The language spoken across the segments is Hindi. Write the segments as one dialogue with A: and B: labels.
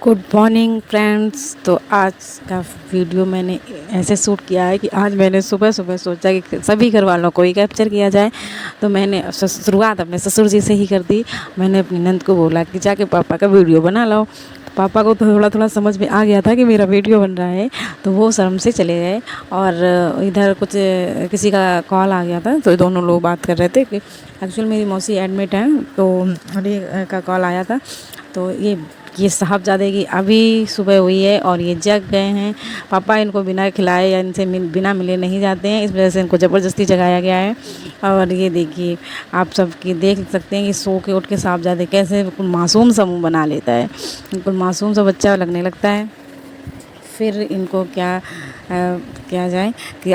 A: Good morning friends. तो आज का वीडियो मैंने ऐसे शूट किया है कि आज मैंने सुबह सुबह सोचा कि सभी घर वालों को ही कैप्चर किया जाए। तो मैंने शुरुआत अपने ससुर जी से ही कर दी। मैंने अपनी नंद को बोला कि जाके पापा का वीडियो बना लो। पापा को थोड़ा थोड़ा समझ में आ गया था कि मेरा वीडियो बन रहा है, तो वो शर्म से चले गए। और इधर कुछ किसी का कॉल आ गया था, तो दोनों लोग बात कर रहे थे कि एक्चुअल मेरी मौसी एडमिट है, तो उन्हीं का कॉल आया था। तो ये साहबजादे की अभी सुबह हुई है और ये जग गए हैं। पापा इनको बिना खिलाए या इनसे बिना मिले नहीं जाते हैं, इस वजह से इनको ज़बरदस्ती जगाया गया है। और ये देखिए, आप सब की देख सकते हैं कि सो के उठ के साहबजादे कैसे बिल्कुल मासूम सा मुँह बना लेता है, बिल्कुल मासूम सा बच्चा लगने लगता है। फिर इनको क्या जाए कि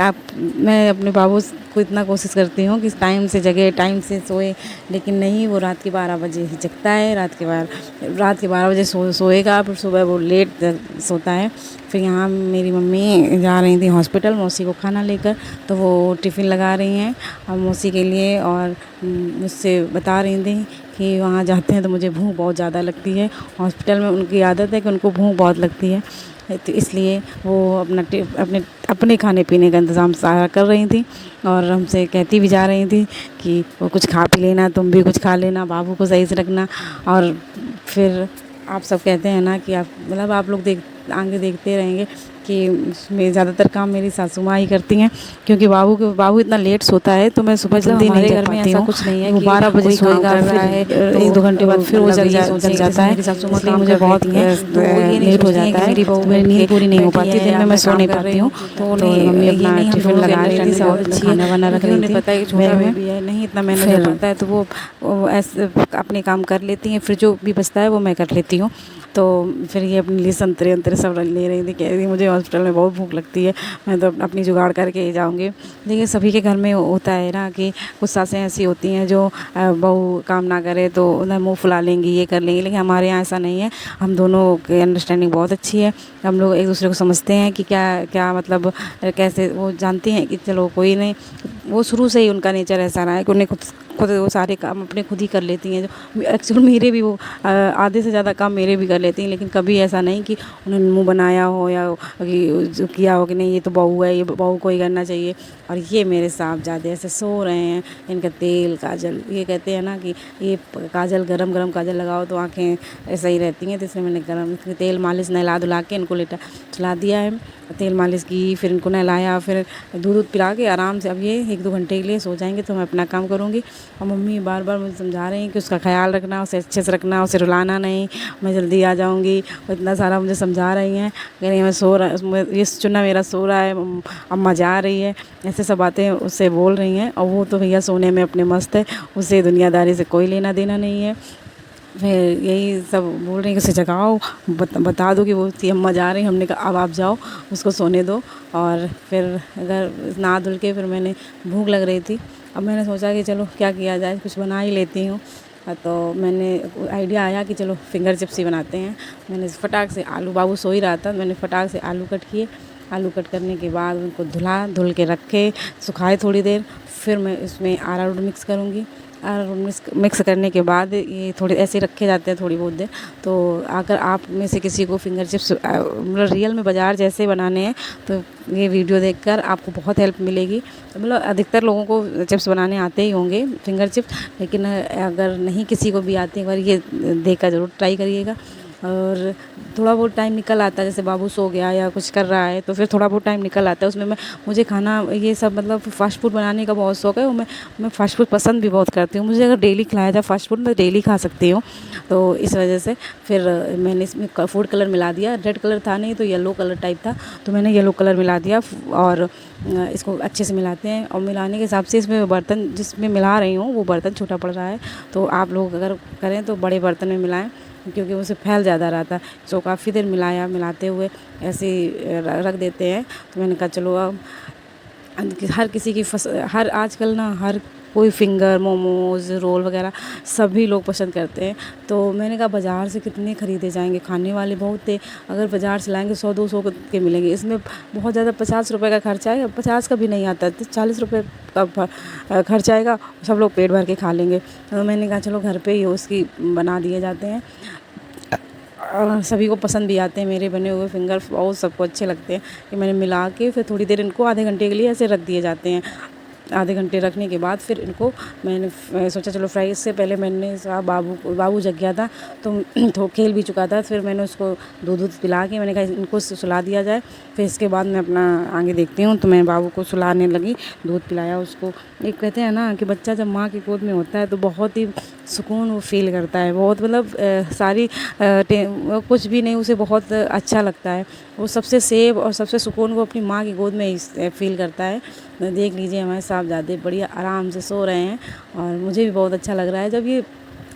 A: मैं अपने बाबू को इतना कोशिश करती हूँ कि टाइम से जगे, टाइम से सोए, लेकिन नहीं, वो रात के 12 बजे ही जगता है। रात के 12 बजे सोएगा, फिर सुबह वो लेट सोता है। फिर यहाँ मेरी मम्मी जा रही थी हॉस्पिटल मौसी को खाना लेकर, तो वो टिफ़िन लगा रही हैं और मौसी के लिए, और मुझसे बता रही थी कि वहाँ जाते हैं तो मुझे भूख बहुत ज़्यादा लगती है। हॉस्पिटल में उनकी आदत है कि उनको भूख बहुत लगती है, तो इसलिए वो अपने खाने पीने का इंतज़ाम सारा कर रही थी। और हमसे कहती भी जा रही थी कि वो कुछ खा पी लेना, तुम भी कुछ खा लेना, बाबू को सही से रखना। और फिर आप सब कहते हैं ना कि आप लोग आगे देखते रहेंगे कि मैं ज़्यादातर काम मेरी सासू माँ ही करती हैं, क्योंकि बाबू इतना लेट सोता है, तो मैं सुबह जल्दी नहीं जग पाती हूँ। कुछ नहीं है वो 12 बजे सोएगा, फिर 1-2 घंटे बाद फिर वो जग जाता है। इसलिए मुझे बहुत लेट हो जाता है, मेरी नींद पूरी नहीं हो पाती, दिन में मैं सो नहीं पाती हूँ। तो मम्मी अपना टिफ़िन लगा रही थी और खाना वाना रख रही थी। पता है कि छोटा बेबी है, नहीं इतना मैनेज हो पाता है, तो वो ऐसे अपने काम कर लेती हैं, फिर जो भी बचता है वो मैं कर लेती हूँ। तो फिर ये अपने लिए संतरे अंतरे सब ले रही थी, कह रही मुझे हॉस्पिटल में बहुत भूख लगती है, मैं तो अपनी जुगाड़ करके ही जाऊँगी। देखिए, सभी के घर में होता है ना कि कुछ सासें ऐसी होती हैं जो बहू काम ना करे तो उन्हें मुँह फुला लेंगी, ये कर लेंगी, लेकिन हमारे यहाँ ऐसा नहीं है। हम दोनों की अंडरस्टैंडिंग बहुत अच्छी है। हम लोग एक दूसरे को समझते हैं कि क्या क्या मतलब कैसे, वो जानती हैं कि चलो कोई नहीं, वो शुरू से ही उनका नेचर ऐसा रहा है कि उन्हें खुद वो सारे काम अपने खुद ही कर लेती हैं। जो एक्चुअल मेरे भी वो आधे से ज़्यादा काम मेरे भी कर लेती हैं, लेकिन कभी ऐसा नहीं कि उन्होंने मुँह बनाया हो या कि जो किया हो कि नहीं ये तो बहू है, ये बहू को ही करना चाहिए। और ये मेरे साहबजादे ऐसे सो रहे हैं, इनका तेल काजल, ये कहते हैं ना कि ये काजल गरम गरम काजल लगाओ तो आँखें ऐसा ही रहती हैं, तो इसलिए मैंने गरम तेल मालिश नहला धुला के इनको चला दिया है। तेल मालिश की, फिर इनको नहलाया, फिर दूध पिला के आराम से अब ये 1-2 घंटे के लिए सो जाएंगे, तो मैं अपना काम करूँगी। और मम्मी बार बार मुझे समझा रही हैं कि उसका ख्याल रखना, उसे अच्छे से रखना, उसे रुलाना नहीं, मैं जल्दी आ जाऊँगी। वो इतना सारा मुझे समझा रही हैं, कह रही हैं ये चुन्ना मेरा सो रहा है, अम्मा जा रही है, ऐसे सब बातें उससे बोल रही हैं। और वो तो भैया सोने में अपने मस्त है, उसे दुनियादारी से कोई लेना देना नहीं है। फिर यही सब बोल रही हैं कि उसे जगाओ, बता दो कि वो उसकी अम्मा जा रही हैं। हमने कहा अब आप जाओ, उसको सोने दो। और फिर अगर नहा धुल के, फिर मैंने भूख लग रही थी, अब मैंने सोचा कि चलो क्या किया जाए, कुछ बना ही लेती हूँ। तो मैंने आइडिया आया कि चलो फिंगर चिप्स ही बनाते हैं। मैंने फटाक से आलू, बाबू सो ही रहा था, मैंने फटाक से आलू कट किए। आलू कट करने के बाद उनको धुल के रखे, सुखाए थोड़ी देर। फिर मैं इसमें अरारोट मिक्स करूँगी। अरारोट मिक्स करने के बाद ये थोड़े ऐसे रखे जाते हैं थोड़ी बहुत देर। तो अगर आप में से किसी को फिंगर चिप्स मतलब रियल में बाज़ार जैसे बनाने हैं, तो ये वीडियो देखकर आपको बहुत हेल्प मिलेगी। मतलब अधिकतर लोगों को चिप्स बनाने आते ही होंगे फिंगर चिप्स, लेकिन अगर नहीं किसी को भी आते, एक बार ये देखकर ज़रूर ट्राई करिएगा। और थोड़ा बहुत टाइम निकल आता है, जैसे बाबू सो गया या कुछ कर रहा है, तो फिर थोड़ा बहुत टाइम निकल आता है उसमें। मुझे खाना ये सब मतलब फ़ास्ट फूड बनाने का बहुत शौक़ है, और मैं फ़ास्ट फूड पसंद भी बहुत करती हूँ। मुझे अगर डेली खिलाया जाए फ़ास्ट फूड, मैं डेली खा सकती हूँ। तो इस वजह से फिर मैंने इसमें फूड कलर मिला दिया। रेड कलर था नहीं तो येलो कलर टाइप था, तो मैंने येलो कलर मिला दिया। और इसको अच्छे से मिलाते हैं, और मिलाने के हिसाब से इसमें बर्तन जिसमें मिला रही हूँ वो बर्तन छोटा पड़ रहा है, तो आप लोग अगर करें तो बड़े बर्तन में मिलाएं, क्योंकि उसे फैल ज़्यादा रहा था। तो काफ़ी देर मिलाते हुए ऐसे ही रख देते हैं। तो मैंने कहा चलो अब हर किसी की हर आजकल ना हर कोई फिंगर मोमोज़ रोल वगैरह सभी लोग पसंद करते हैं। तो मैंने कहा बाज़ार से कितने ख़रीदे जाएंगे, खाने वाले बहुत थे, अगर बाज़ार से लाएंगे 100-200 के मिलेंगे, इसमें बहुत ज़्यादा 50 रुपये का खर्चा है, 50 का भी नहीं आता, तो 40 रुपये का खर्चा आएगा, सब लोग पेट भर के खा लेंगे। तो मैंने कहा चलो घर पे ही उसकी बना दिए जाते हैं। सभी को पसंद भी आते हैं मेरे बने हुए फिंगर, बहुत सबको अच्छे लगते हैं। कि मैंने मिला के फिर थोड़ी देर इनको आधे घंटे के लिए ऐसे रख दिए जाते हैं। आधे घंटे रखने के बाद फिर इनको मैंने सोचा चलो फ्राई। इससे पहले मैंने बाबू जग गया था तो खेल भी चुका था। फिर मैंने उसको दूध पिला के मैंने कहा इनको सुला दिया जाए। फिर इसके बाद मैं अपना आगे देखती हूँ। तो मैं बाबू को सुलाने लगी, दूध पिलाया उसको। एक कहते हैं ना कि बच्चा जब माँ की गोद में होता है तो बहुत ही सुकून वो फील करता है। बहुत मतलब कुछ भी नहीं, उसे बहुत अच्छा लगता है। वो सबसे सेफ और सबसे सुकून वो अपनी माँ की गोद में ही फील करता है। देख लीजिए हमारे साहबजादे बढ़िया आराम से सो रहे हैं और मुझे भी बहुत अच्छा लग रहा है। जब ये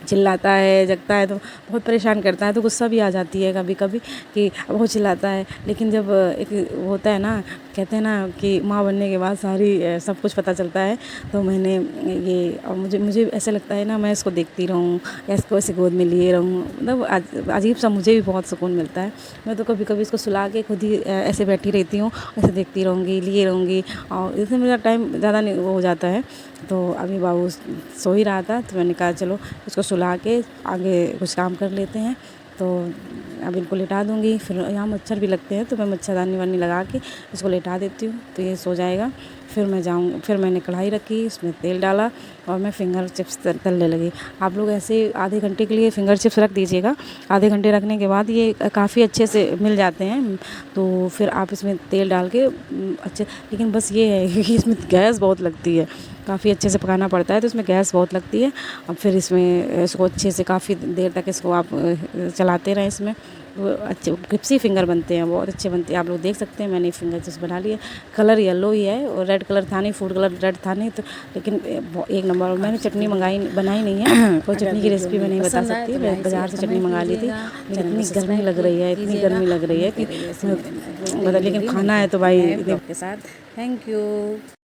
A: चिल्लाता है जगता है तो बहुत परेशान करता है, तो गुस्सा भी आ जाती है कभी कभी कि बहुत चिल्लाता है। लेकिन जब एक होता है ना, कहते हैं ना कि माँ बनने के बाद सारी सब कुछ पता चलता है। तो मैंने ये और मुझे ऐसा लगता है ना, मैं इसको देखती रहूँ या इसको ऐसे गोद में लिए रहूँ। मतलब अजीब सा मुझे भी बहुत सुकून मिलता है। मैं तो कभी कभी इसको सुला के खुद ही ऐसे बैठी रहती हूँ, ऐसे देखती रहूँगी, लिए रहूँगी। और इसमें मेरा टाइम ज़्यादा नहीं वो हो जाता है। तो अभी बाबू सो ही रहा था तो मैंने कहा चलो इसको सुला के आगे कुछ काम कर लेते हैं। तो अब इनको लिटा दूँगी। फिर यहाँ मच्छर भी लगते हैं तो मैं मच्छरदानी वानी लगा के इसको लिटा देती हूँ तो ये सो जाएगा। फिर मैंने कढ़ाई रखी, उसमें तेल डाला और मैं फिंगर चिप्स तलने लगी। आप लोग ऐसे आधे घंटे के लिए फिंगर चिप्स रख दीजिएगा। आधे घंटे रखने के बाद ये काफ़ी अच्छे से मिल जाते हैं। तो फिर आप इसमें तेल डाल के अच्छे, लेकिन बस ये है कि इसमें गैस बहुत लगती है, काफ़ी अच्छे से पकाना पड़ता है तो इसमें गैस बहुत लगती है। अब फिर इसमें इसको अच्छे से काफ़ी देर तक इसको आप चलाते रहें। इसमें वो अच्छे क्रिस्पी फिंगर बनते हैं, बहुत अच्छे बनते हैं। आप लोग देख सकते हैं मैंने फिंगर चिप्स बना लिए। कलर येलो ही है और रेड कलर था नहीं, फूड कलर रेड था नहीं तो, लेकिन एक नंबर। और मैंने चटनी बनाई नहीं है, कोई चटनी की रेसिपी मैं नहीं बता सकती। मैं बाज़ार से चटनी मंगा ली थी, लेकिन इतनी गर्मी लग रही है, इतनी गर्मी लग रही है कि मतलब, लेकिन खाना है तो भाई के साथ। Thank you.